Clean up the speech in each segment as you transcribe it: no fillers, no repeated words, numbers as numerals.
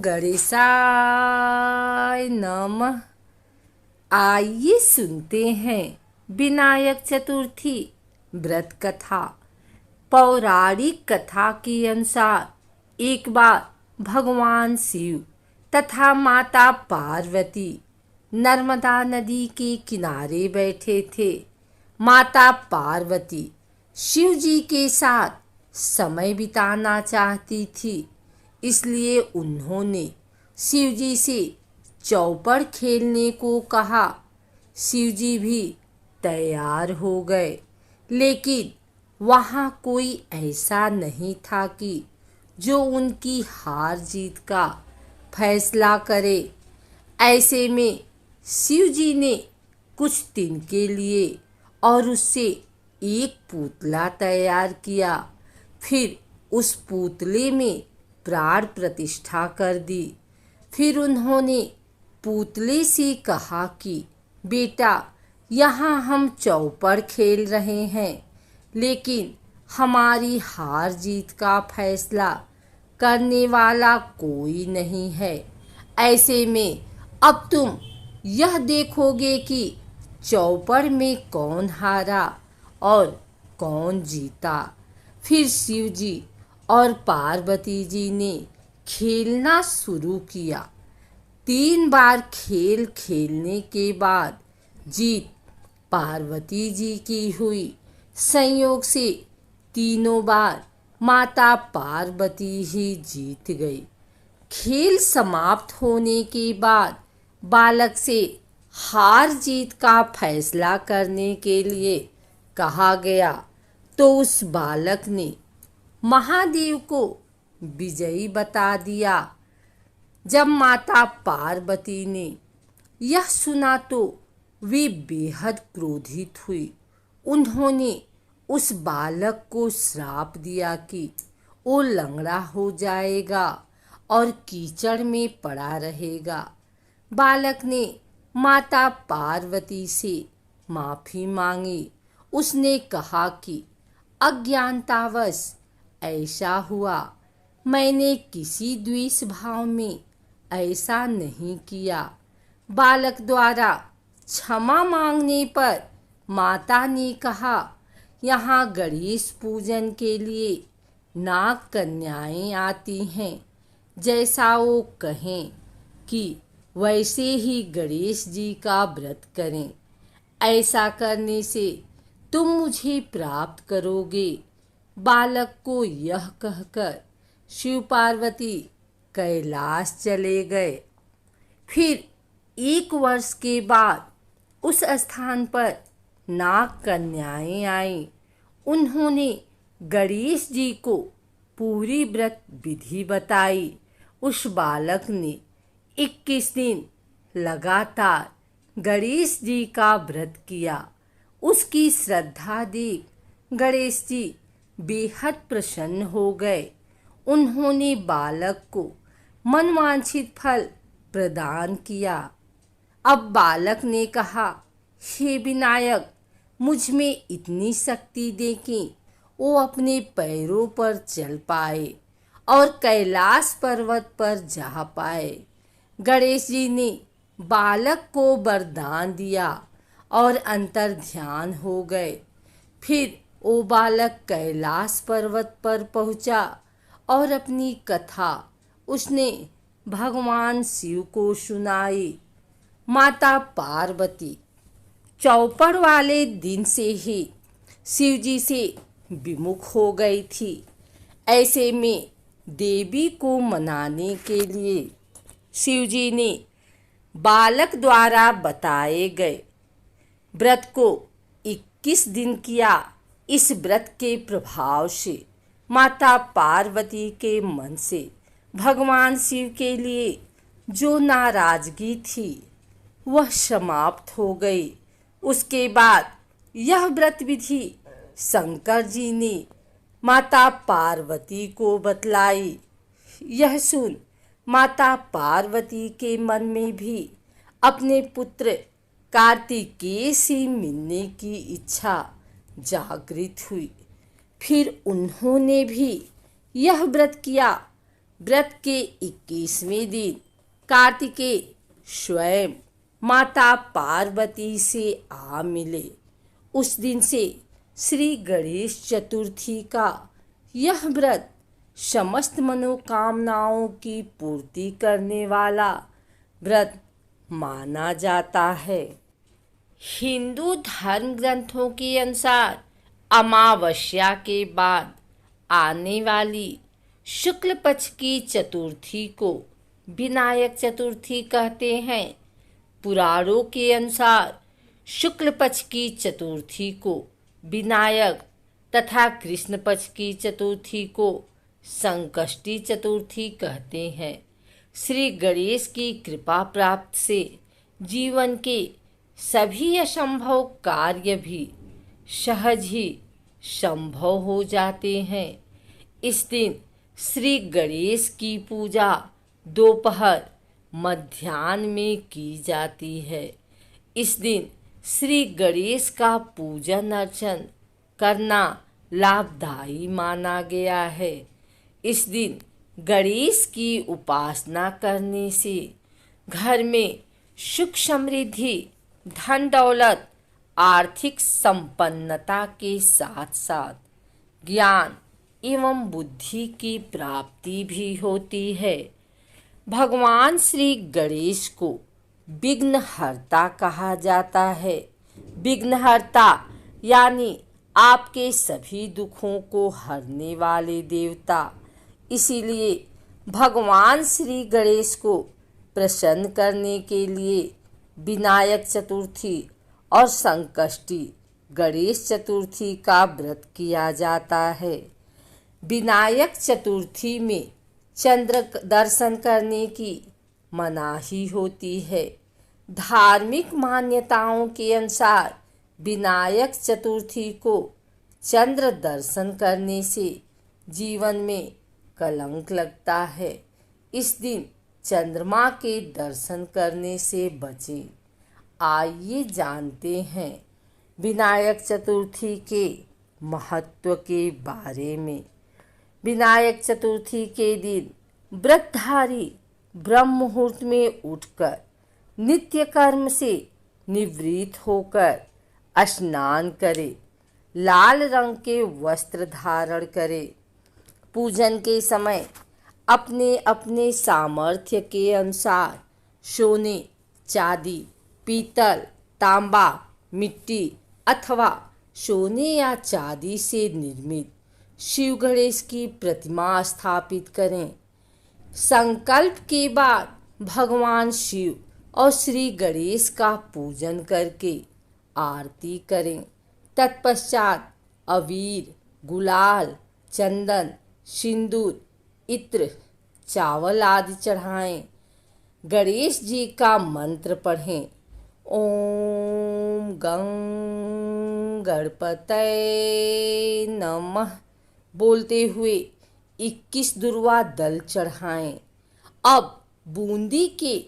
गणेशाय नमः। आइए सुनते हैं विनायक चतुर्थी व्रत कथा। पौराणिक कथा के अनुसार एक बार भगवान शिव तथा माता पार्वती नर्मदा नदी के किनारे बैठे थे। माता पार्वती शिव जी के साथ समय बिताना चाहती थी, इसलिए उन्होंने शिव जी से चौपड़ खेलने को कहा। शिव जी भी तैयार हो गए, लेकिन वहाँ कोई ऐसा नहीं था कि जो उनकी हार जीत का फैसला करे। ऐसे में शिव जी ने कुछ दिन के लिए और उससे एक पुतला तैयार किया। फिर उस पुतले में प्राण प्रतिष्ठा कर दी। फिर उन्होंने पुतले से कहा कि बेटा, यहाँ हम चौपड़ खेल रहे हैं, लेकिन हमारी हार जीत का फैसला करने वाला कोई नहीं है। ऐसे में अब तुम यह देखोगे कि चौपड़ में कौन हारा और कौन जीता। फिर शिव जी और पार्वती जी ने खेलना शुरू किया। 3 बार खेल खेलने के बाद जीत पार्वती जी की हुई। संयोग से तीनों बार माता पार्वती ही जीत गई। खेल समाप्त होने के बाद बालक से हार जीत का फैसला करने के लिए कहा गया, तो उस बालक ने महादेव को विजयी बता दिया। जब माता पार्वती ने यह सुना तो वे बेहद क्रोधित हुई। उन्होंने उस बालक को श्राप दिया कि वो लंगड़ा हो जाएगा और कीचड़ में पड़ा रहेगा। बालक ने माता पार्वती से माफी मांगी। उसने कहा कि अज्ञानतावश ऐसा हुआ, मैंने किसी द्वेष भाव में ऐसा नहीं किया। बालक द्वारा क्षमा मांगने पर माता ने कहा, यहाँ गणेश पूजन के लिए नाग कन्याएं आती हैं, जैसा वो कहें कि वैसे ही गणेश जी का व्रत करें। ऐसा करने से तुम मुझे प्राप्त करोगे। बालक को यह कहकर शिव पार्वती कैलाश चले गए। फिर 1 वर्ष के बाद उस स्थान पर नाग कन्याएं आईं। उन्होंने गणेश जी को पूरी व्रत विधि बताई। उस बालक ने 21 दिन लगातार गणेश जी का व्रत किया। उसकी श्रद्धा देख गणेश जी बेहद प्रसन्न हो गए। उन्होंने बालक को मनवांछित फल प्रदान किया। अब बालक ने कहा, हे विनायक, मुझ में इतनी शक्ति दे कि वो अपने पैरों पर चल पाए और कैलाश पर्वत पर जा पाए। गणेश जी ने बालक को वरदान दिया और अंतर ध्यान हो गए। फिर वो बालक कैलाश पर्वत पर पहुंचा और अपनी कथा उसने भगवान शिव को सुनाई। माता पार्वती चौपड़ वाले दिन से ही शिव जी से विमुख हो गई थी। ऐसे में देवी को मनाने के लिए शिव जी ने बालक द्वारा बताए गए व्रत को 21 दिन किया। इस व्रत के प्रभाव से माता पार्वती के मन से भगवान शिव के लिए जो नाराजगी थी वह समाप्त हो गई। उसके बाद यह व्रत विधि शंकर जी ने माता पार्वती को बतलाई। यह सुन माता पार्वती के मन में भी अपने पुत्र कार्तिकेय से मिलने की इच्छा जागृत हुई। फिर उन्होंने भी यह व्रत किया। व्रत के 21वें दिन कार्तिकेय स्वयं माता पार्वती से आ मिले। उस दिन से श्री गणेश चतुर्थी का यह व्रत समस्त मनोकामनाओं की पूर्ति करने वाला व्रत माना जाता है। हिंदू धर्म ग्रंथों के अनुसार अमावस्या के बाद आने वाली शुक्ल पक्ष की चतुर्थी को विनायक चतुर्थी कहते हैं। पुराणों के अनुसार शुक्ल पक्ष की चतुर्थी को विनायक तथा कृष्ण पक्ष की चतुर्थी को संकष्टी चतुर्थी कहते हैं। श्री गणेश की कृपा प्राप्त से जीवन के सभी असंभव कार्य भी सहज ही संभव हो जाते हैं। इस दिन श्री गणेश की पूजा दोपहर मध्याह्न में की जाती है। इस दिन श्री गणेश का पूजन अर्चन करना लाभदायी माना गया है। इस दिन गणेश की उपासना करने से घर में सुख समृद्धि, धन दौलत, आर्थिक संपन्नता के साथ साथ ज्ञान एवं बुद्धि की प्राप्ति भी होती है। भगवान श्री गणेश को विघ्नहर्ता कहा जाता है। विघ्नहर्ता यानी आपके सभी दुखों को हरने वाले देवता। इसीलिए भगवान श्री गणेश को प्रसन्न करने के लिए विनायक चतुर्थी और संकष्टी गणेश चतुर्थी का व्रत किया जाता है। विनायक चतुर्थी में चंद्र दर्शन करने की मनाही होती है। धार्मिक मान्यताओं के अनुसार विनायक चतुर्थी को चंद्र दर्शन करने से जीवन में कलंक लगता है। इस दिन चंद्रमा के दर्शन करने से बचें। आइए जानते हैं विनायक चतुर्थी के महत्व के बारे में। विनायक चतुर्थी के दिन व्रतधारी ब्रह्म मुहूर्त में उठकर नित्य कर्म से निवृत्त होकर स्नान करे, लाल रंग के वस्त्र धारण करे। पूजन के समय अपने अपने सामर्थ्य के अनुसार सोने, चांदी, पीतल, तांबा, मिट्टी अथवा सोने या चांदी से निर्मित शिव गणेश की प्रतिमा स्थापित करें। संकल्प के बाद भगवान शिव और श्री गणेश का पूजन करके आरती करें। तत्पश्चात अबीर, गुलाल, चंदन, सिंदूर, इत्र, चावल आदि चढ़ाएं। गणेश जी का मंत्र पढ़ें। ओम गं गणपतये नमः बोलते हुए 21 दुर्वा दल चढ़ाएं। अब बूंदी के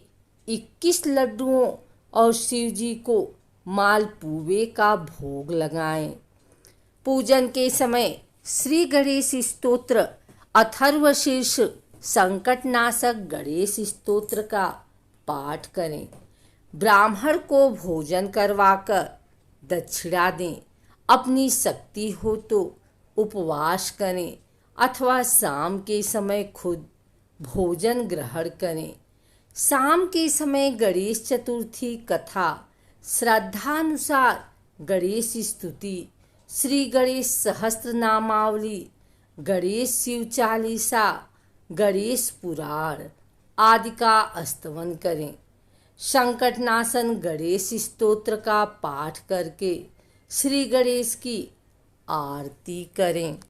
21 लड्डुओं और शिव जी को मालपुए का भोग लगाएं। पूजन के समय श्री गणेश स्तोत्र अथर्वशीर्ष संकटनाशक गणेश स्तोत्र का पाठ करें। ब्राह्मण को भोजन करवाकर दक्षिणा दें। अपनी शक्ति हो तो उपवास करें अथवा शाम के समय खुद भोजन ग्रहण करें। शाम के समय गणेश चतुर्थी कथा, श्रद्धानुसार गणेश स्तुति, श्री गणेश सहस्त्र नामावली, गणेश शिव चालीसा, गणेश पुराण आदि का स्तवन करें। संकटनाशन गणेश स्तोत्र का पाठ करके श्री गणेश की आरती करें।